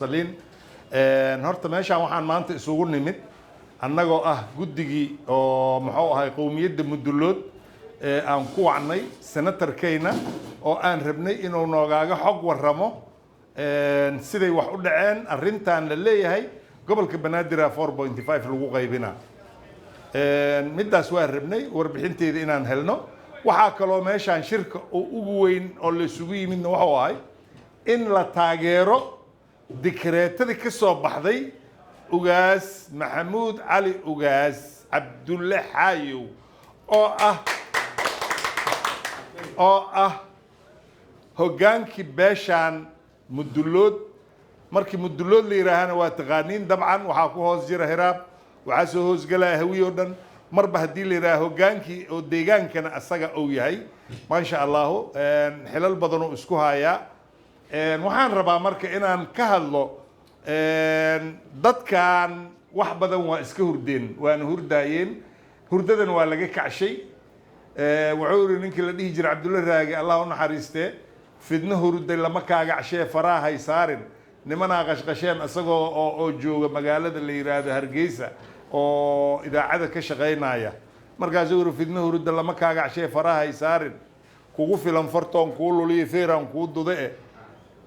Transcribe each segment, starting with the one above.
salin horta meeshaan waxaan maanta isugu nimid annagoo ah guddigii oo muxuu ahay qowmiyadda Mudullood aan ku wacnay senatarkayna oo aan rabnay inuu noogaaga xog warramo siday wax u dhaceen arrintan la leeyahay gobolka Banaadir 4.5 lagu qaybina midaas waa rabnay warbixinteeda inaan helno waxa kaloo meeshaan shirka ugu weyn oo la isugu yimidna waxa ahay in la taageero dikreetadii ka soo baxday ugaas Maxamuud Cali ugaas Cabdulle Xaayow oo ah hogaankii beeshaan Mudullood markii Mudullood la yiraahdo waa taqaaniin dabcan waxa ku hoos jira hiraab waxa soo hoos galaa hawiyo dhan marba hadii la yiraahdo hogaankii oo deegaankana asaga uu yahay ma sha Allah xilal badan oo isku haya waxaan rabaa marka inaan ka hadlo dadkan wax badan waa iska hurdeen waana hurdaayeen hurdadan waa laga kacshay wuxuu yiri ninkii la dhihi jiray Cabdulle Raagi Allah u naxariiste fidna hurday lama kaaga cashee farahay saarin nimana qashqasheen asagoo oo jooga magaalada la yiraahdo Hargeysa oo idaacada ka shaqeynaya markaas uu fidna hurday lama kaaga cashee farahay saarin kugu filan fartoon ku luliye feeran ku dude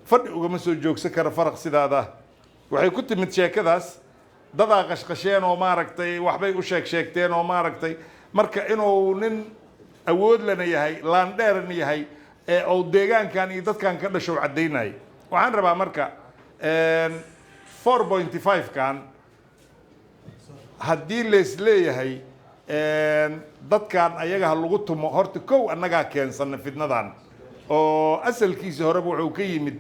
fadhi ugama soo joogsan kara faraq sidaada waxay ku timid sheekadaas dada qashqasheen oo maaragtay waxbay u sheegteen oo maaragtay marka inuu nin awood lana yahay laan dheeran yahay oo deegaankan iyo dadkan ka dhasho cadeynay waxaan rabaa marka 4.5 kan haddii lees leeyahay dadkan ayaga lagu tumo horta kow annaga keensan fidnadan oo asalkiisa hore wuxuu ka yimid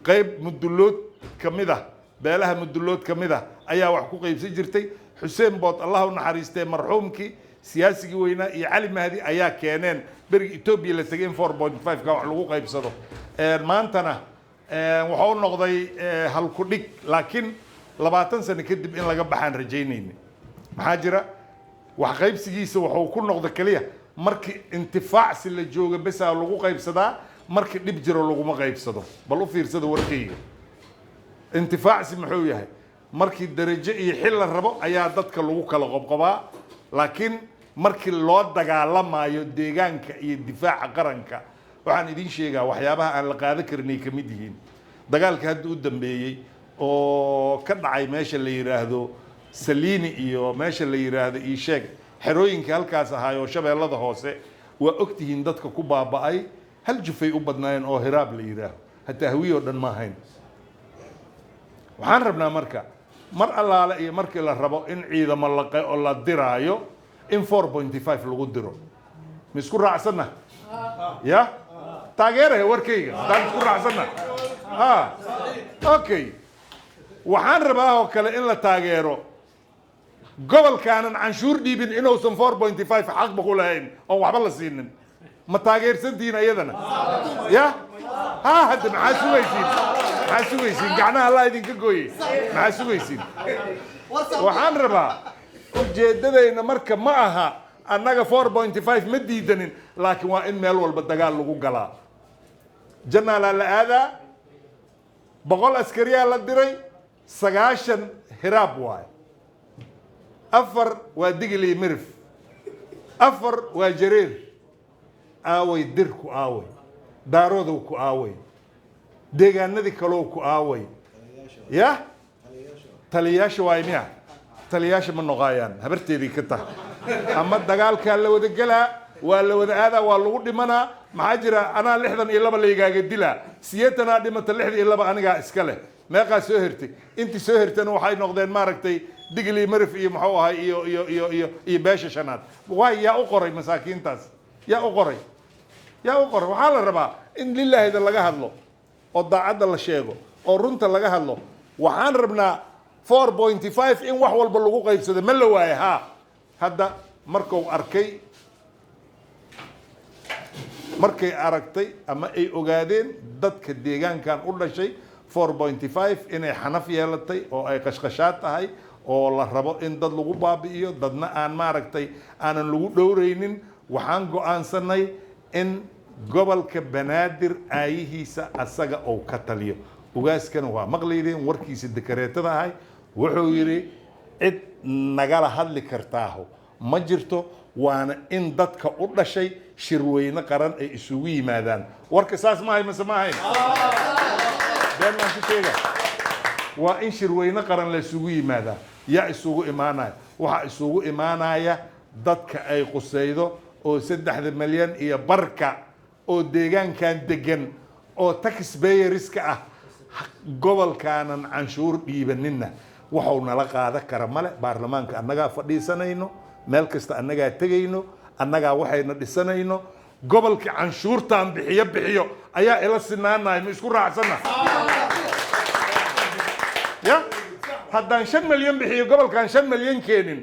qayb Mudullood kamida beelaha Mudullood kamida ayaa wax ku qaybsan jirtay Xuseen Bood Allah u naxariistay marxuumkii siyaasigii weynaa iyo Cali Mahdi ayaa keeneen bariga Itoobiya la tagay 4.5 ka wax lagu qaybsado maantana wuxuu noqday hal ku dhig laakiin 20 sano kadib in laga baxaan rajaynayna maxaa jira wax qaybsigiisa wuxuu ku noqday kaliya markii intifaac si la jooga bas lagu qaybsadaa markii dhib jiro laguma qaybsado bal u fiirsada warkayga intifaac si muxuu yahay markii darajo iyo xil la rabo ayaa dadka lagu kala qobqobaa laakiin markii loo dagaalamayo deegaanka iyo difaaca qaranka waxaan idin sheegaa waxyaabaha aan la qaadan karin ka mid yihiin dagaalka hadda u dambeeyay oo ka dhacay meesha la yiraahdo Saliini iyo meesha la yiraahdo ii sheeg xerooyinka halkaas ahaayo shabeellada hoose waa ogtihiin dadka ku baaba'ay hal jufay u badnaayeen oo hiraab la yiraahdo hatta hawiyo dhan ma ahayn waxaan rabnaa marka mar allaala iyo markii la rabo in ciidamo la diraayo in 4.5 lagu diro misku raacsana ya taageerahay warkayga dad isku raacsana okay waxaan rabaa oo kale in la taageero gobolkaanan canshuur dhiibin inuusan 4.5 xaq ba ku lahayn oo waxba la siinin ma taageersantiin ayadana ya hadda maxaa sugaysiin gacnaha Allah idinka gooyay maxaa sugaysiin waxaan rabaa ujeedadayna marka ma aha annaga 4.5 ma diidanin laakiin waa in meel walba dagaal lagu galaa janaala la aadaa 100 askariya la diray 90 hiraab waay 4 waa digli mirf 4 waa jareer aaway dirku aaway daaroodu ku aaway deegaanadii kale ku aaway ya taliyaasha waa imiya taliyaasha ma noqayaan habarteedii ka tahay ama dagaalka la wada galaa waa la wada aadaa waa lagu dhimanaa maxaa jira anaa 62 la igaaga dilaa siyatana dhimata 62 aniga iska leh meeqa soo hirtay intii soo hirtana waxay noqdeen maaragtay digli marif iyo muxuu ahay iyo beesha shanaad waa yaa u qoray masaakiintaas yaa u qoray waxaa la rabaa in lilaahi laga hadlo oo daacadda la sheego oo runta laga hadlo waxaan rabnaa 4.5 in wax walba lagu qaybsado ma la waayo hadda markay aragtay ama ay ogaadeen dadka deegaankan u dhashay 4.5 inay xanaf yeelatay oo ay qashqashaad tahay oo la rabo in dad lagu baabi'iyo dadna aan maaragtay aanan lagu dhowraynin waxaan go'aansanay in gobolka Banaadir aayihiisa asaga oo ka taliyo ugaaskana waa maqlaydeen warkiisa dekareetada ahay wuxuu yidhi cid nagala hadli kartaaho ma jirto waana in dadka u dhashay shirweyne qaran ay isugu yimaadaan warka saas maahay mase ma ahayn been maan ku sheega waa in shirweyne qaran la isugu yimaadaa yaa isugu imaanaya waxaa isugu imaanaya dadka ay qusaydo oo 3 milyan iyo barka oo deegaankan degan oo taxpayerska ah gobolkaanan canshuur dhiibanina waxuu nala qaadan kara male baarlamaanka annagaa fadhiisanayno meel kasta annagaa tegayno annagaa waxayna dhisanayno gobolka canshuurtaan bixiyo ayaa ila sinaanaya ma isku raacsana ya haddaan 5 milyan bixiyo gobolkan 5 milyan keenin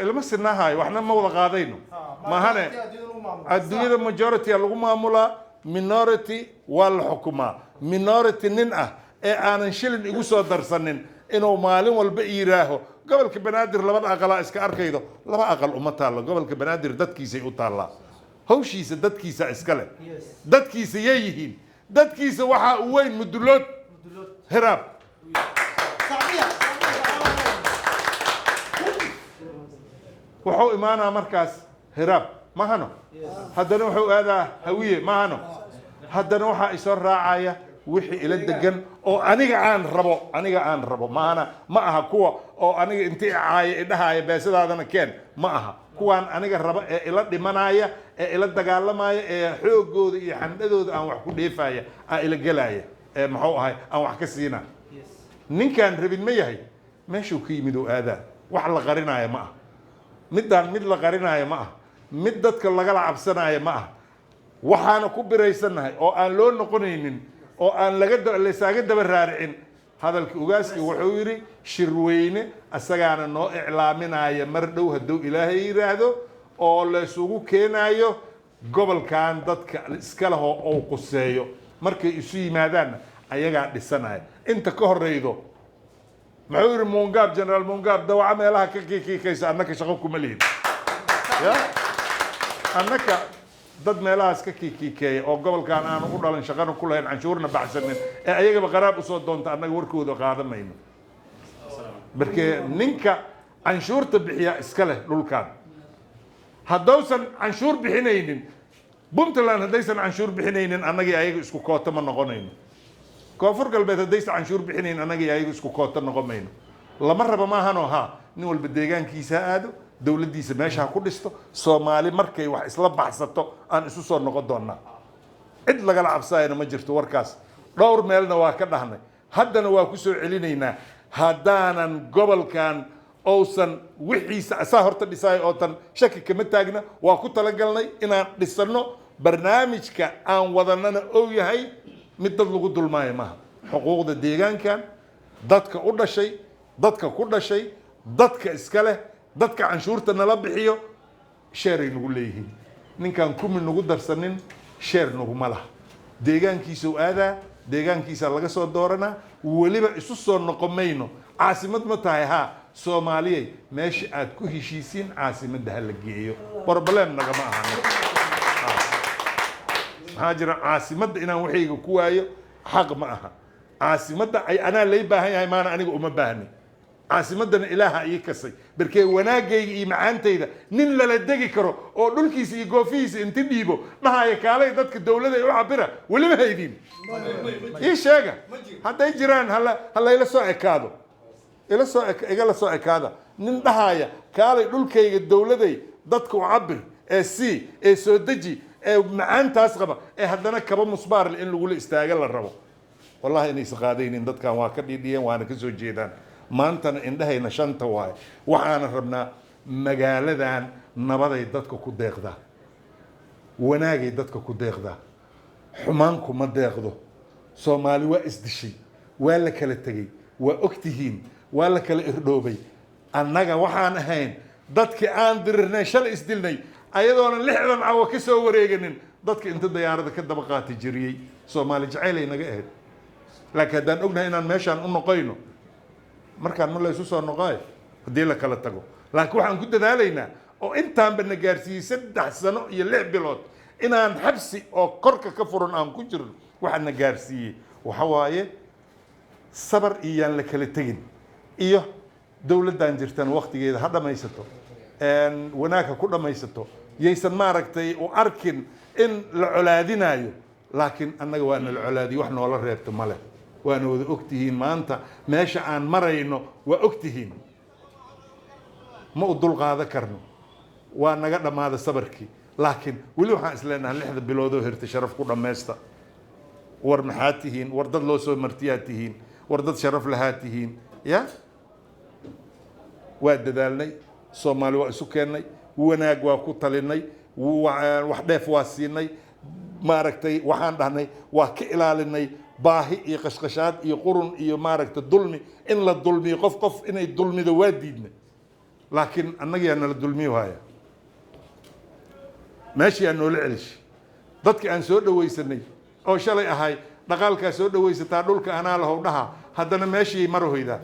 ilama sinaahayo waxna ma wada qaadayno mahane adduunyada majority lagu maamulaa minority waa la xukumaa minority nin ah ee aanan shilin igu soo darsanin inuu maalin walba yiraaho gobolka banaadir 2 aqal iska arkaydo 2 aqal uma taalo gobolka banaadir dadkiisa u taala hawshiisa dadkiisa iska leh dadkiisa yeeyihiin dadkiisa waxa uu weyn mudulood hiraab wuxuu imaanaa markaas hiraab mahano haddana wuxuu aadaa hawiye mahano haddana waxaa isoo raacaya wixii ila degan oo aniga aan rabo maana ma aha kuwa oo aniga intii caaya idhahaaya beesadaadana keen ma aha kuwaan aniga rabo ee ila dhimanaya ee ila dagaalamaya ee xoogooda iyo xandhadooda aan wax ku dheefaya aan ila gelaya ee maxuu ahay aan wax ka siina ninkaan rabin ma yahay meeshuu ka yimid oo aadaa wax la qarinaya ma aha midaan mid la qarinaya ma aha mid dadka lagala cabsanaya ma aha waxaana ku biraysanahay oo aan loo noqonaynin oo aan lasaaga daba raaricin hadalka ugaaski wuxuu yidhi shirweyne asagaana noo iclaaminaya mar dhow hadduu ilaahay yidhaahdo oo laysugu keenayo gobolkan dadka iska leh oo quseeyo markay isu yimaadaanna ayagaa dhisanaya inta ka horeydo muxuu yidhi muungaab generaal muungaab dawaca meelaha ka kiikaysa annaka shaqo kuma lihin ya annaka dad meelahaas ka kiikeeya oo gobolkan aanu u dhalan shaqana ku lahayn canshuurna baxsanin ee ayagaba qaraab usoo doonta annaga warkooda qaadan mayno markee ninka canshuurta bixiyaa iska leh dhulkan haddausan canshuur bixinaynin puntland haddaysan canshuur bixinaynin annagii ayaga isku koota ma noqonayno koonfur galbeed haddaysan canshuur bixinayn annagii ayaga isku koota noqon mayno lama raba maahanoo ha nin walba deegaankiisa ha aado dawladdiisa meesha ha ku dhisto soomaali markay wax isla baxsato aan isu soo noqon doonaa cid lagala cabsaayana ma jirto warkaas dhowr meelna waa ka dhahnay haddana waa ku soo celinaynaa haddaanan gobolkan ousan wixiisa asaa horta dhisaayo oo tan shaki kama taagna waa ku talagalnay inaan dhisano barnaamijka aan wadanana ou yahay mid dad lagu dulmaayo maaha xuquuqda deegaankan dadka u dhashay dadka ku dhashay dadka iska leh dadka canshuurta nala bixiyo sheeray nagu leeyihiin ninkaan kumi nagu darsanin sheer naguma laha deegaankiisa u aadaa deegaankiisa laga soo dooranaa weliba isu soo noqon mayno caasimad ma tahay haa soomaaliyey meesha aad ku heshiisiin caasimadda ha la geeyo problem nagama ahano maxaa jira caasimadda inaan waxayga ku waayo xaq ma aha caasimadda ay anaa lay baahan yahay maana aniga uma baahni caasimaddana ilaaha ii kasay barkee wanaagayga iyo macaantayda nin lala degi karo oo dhulkiisa iyo goofihiisa inti dhiibo dhahaya kaalay dadka dawladda ay u cabira weliba haydin ii sheega hadday jiraan halayla soo ekaado igala soo ekaada nin dhahaya kaalay dhulkayga dawladay dadka u cabir ee sii ee soo deji ee macaantaas qaba ee haddana kaba musbaarle in lagula istaaga la rabo wallahi inaysa qaadaynin dadkan waa ka dhiidhiyeen waana ka soo jeedaan maantana indhahayna shanta waaye waxaana rabnaa magaaladan nabaday dadka ku deeqdaa wanaagay dadka ku deeqdaa xumaanku ma deeqdo soomaali waa isdishay waa la kala tegey waa ogtihiin waa la kala irdhoobay annaga waxaan ahayn dadkii aan dirirnay shalay isdilnay ayadoona 60 cawo ka soo wareeganin dadka inta diyaarada ka daba qaati jiriyey soomaali jacaylay naga ahayd laakiin haddaan ognahay inaan meeshaan u noqoyno markaan ma la isu soo noqoy haddii la kala tago laakiin waxaan ku dadaalaynaa oo intaanba na gaarsiiyey 3 sano iyo 6 bilood inaan xabsi oo korka ka furan aan ku jirno waxaan na gaarsiiyey waxa waaye sabar iyaan la kala tegin iyo dowladdan jirtan waqtigeeda ha dhammaysato wanaagha ku dhammaysato yaysan maaragtay u arkin in la colaadinayo laakiin annaga waa nala colaadiyo wax noola reebto male waana wada ogtihiin maanta meesha aan marayno waa ogtihiin ma u dulqaadan karno waa naga dhammaada sabarkii laakiin weli waxaan isleenahay 6 bilood oo hirta sharaf ku dhammaysta war maxaad tihiin war dad loo soo martiyaad tihiin war dad sharaf lahaad tihiin ya waa dadaalnay Soomaali waa isu keennay wanaag waa ku talinay wax dheef waa siinay maaragtay waxaan dhahnay waa ka ilaalinay baahi iyo qashqashaad iyo qurun iyo maaragtay dulmi in la dulmiyo qof inay dulmido waa diidnay laakiin annaga yaa nala dulmiyo haya meeshii aan noola celish dadkii aan soo dhawaysanay oo shalay ahay dhaqaalkaa soo dhawaysataa dhulka anaa lahow dhaha haddana meeshii marahoydaa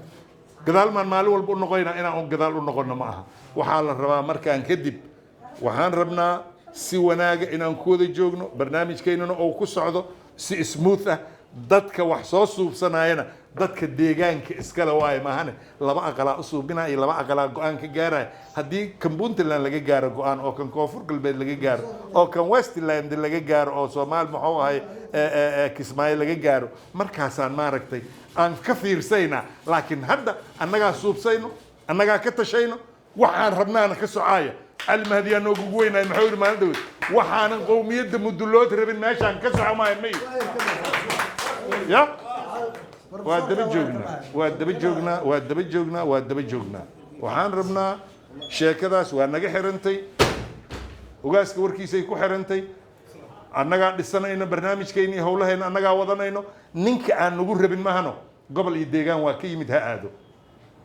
gadaal maan maalin walba u noqoynaa inaan gadaal u noqono ma aha waxaa la rabaa markaan kadib waxaan rabnaa si wanaaga inaan ku wada joogno barnaamijkeennana oo ku socdo si smooth ah dadka wax soo suubsanayana dadka deegaanka iskale waaye maahane laba aqalaa u suubinaya iyo laba aqalaa go-aan ka gaaraya haddii kan Puntland laga gaaro go-aan oo kan Koonfur Galbeed laga gaaro oo kan Westland laga gaaro oo Soomaali muxuu ahay Kismaayo laga gaaro markaasaan maaragtay aan ka fiirsayna laakiin hadda annagaa suubsayno annagaa ka tashayno waxaan rabnaana ka socaaya المهدي أنو قوينا المحور ما ندوي وحنا قومية مدلوت ربنا ماشي عن كسر ما يمي يا وادبجوجنا وحان ربنا شاكداس وأنا حرنتي وقاس كوركي سيكو حرنتي أنا قاعد السنة إنه برنامج كيني هوله إن أنا قاعد وضعنا إنه نينك أن نقول ربنا ما هنو قبل يديجان واكي متها آدو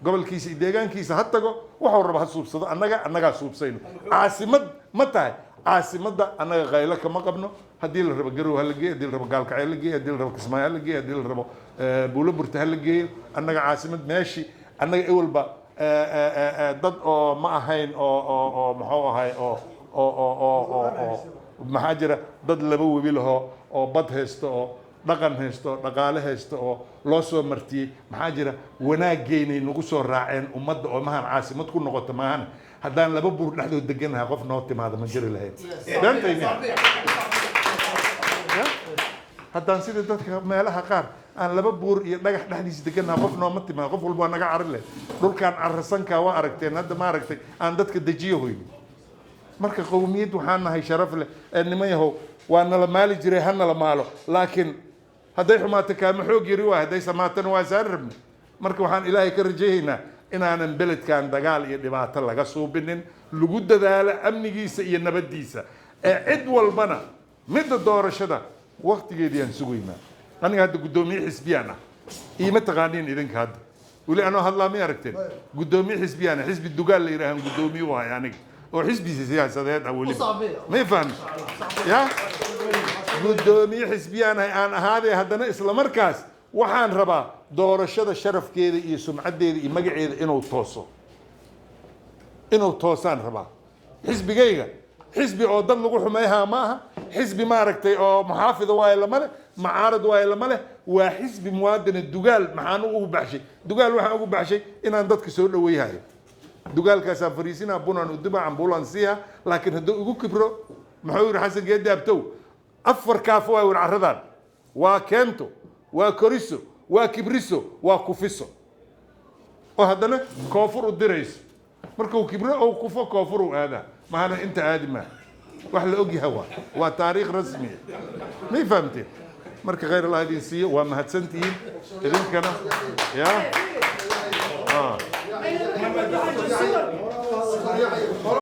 قبل كيس يديجان كيس حتى جو وحور ربح الصوب صدا أنا قاعد صوب سينو عاصمة متى عاصمة ده أنا غايلك ما قبله هديل الربا جرو هالجي هديل الربا قال كعيلجي هديل الربا كسماء هالجي هديل الربا بولبرت هالجي أنا عاصمة ماشي أنا أول با ضد أو ما هين أو محو هاي أو محاجرة ضد لبوي بيله أو بد هستو dhaqan haysto dhaqaale haysto oo loo soo martiyay maxaa jira wanaag geynay nagu soo raaceen ummadda oo mahan caasimad ku noqoto maahan haddaan laba buur dhexdood deganahay qof noo timaada ma jiri lahayn beentayni haddaan sida dadka meelaha qaar aan laba buur iyo dhagax dhexdiisa deganahay qof nooma timaada qof walba naga carin leh dhulkaan carrasankaa waa aragteen hadda ma aragtay aan dadka dejiyo hoyni marka qowmiyad waxaan nahay sharaf leh niman yahow waa nala maali jiray hana la maalo laakiin hadday xumaato kaama xoog yari waa hadday samaatana waa saan rabni marka waxaan ilaahay ka rajaynaa inaanan beledkan dagaal iyo dhibaato laga suubinin lagu dadaalo amnigiisa iyo nabadiisa cid walbana midda doorashada waqtigeedii aan sugaynaa aniga hadda guddoomiye xisbiyaan ah iima taqaaniin idinka hadda weli anoo hadlaa ma aragteen guddoomiye xisbiyaan ah xisbi dugaal la yidhaahaan guddoomiye u hay aniga oo xisbi siyaasadeed ah weli ma fahmi ya guddoomiye xisbiyaan aan ahaadee haddana isla markaas waxaan rabaa doorashada sharafkeeda iyo sumcaddeeda iyo magaceeda inuu toosaan rabaa xisbigayga xisbi oo dad lagu xumeeyaa ma aha xisbi maaragtay oo muxaafida waaye lama leh macaarad waaye lama leh waa xisbi muwaadina dugaal maxaan ugu baxshay dugaal waxaan ugu baxshay inaan dadka soo dhaweeyahay dugaalkaasaan fariisinaa bunaan uduba ambulansiya laakiin hadduu igu kibro muxuu yidhi xasan geedi abtow afar kaaf waa wir carradaan waa keento waa koriso waa kibriso waa kufiso oo haddana koonfur u dirayso markuu kibro ou kufo koonfur u aadaa mahana inta aadi maa wax la ogyaha waa taariikh rasmiya may fahamteen marka khayr allah idin siiyo waa mahadsantihiin idinkana ya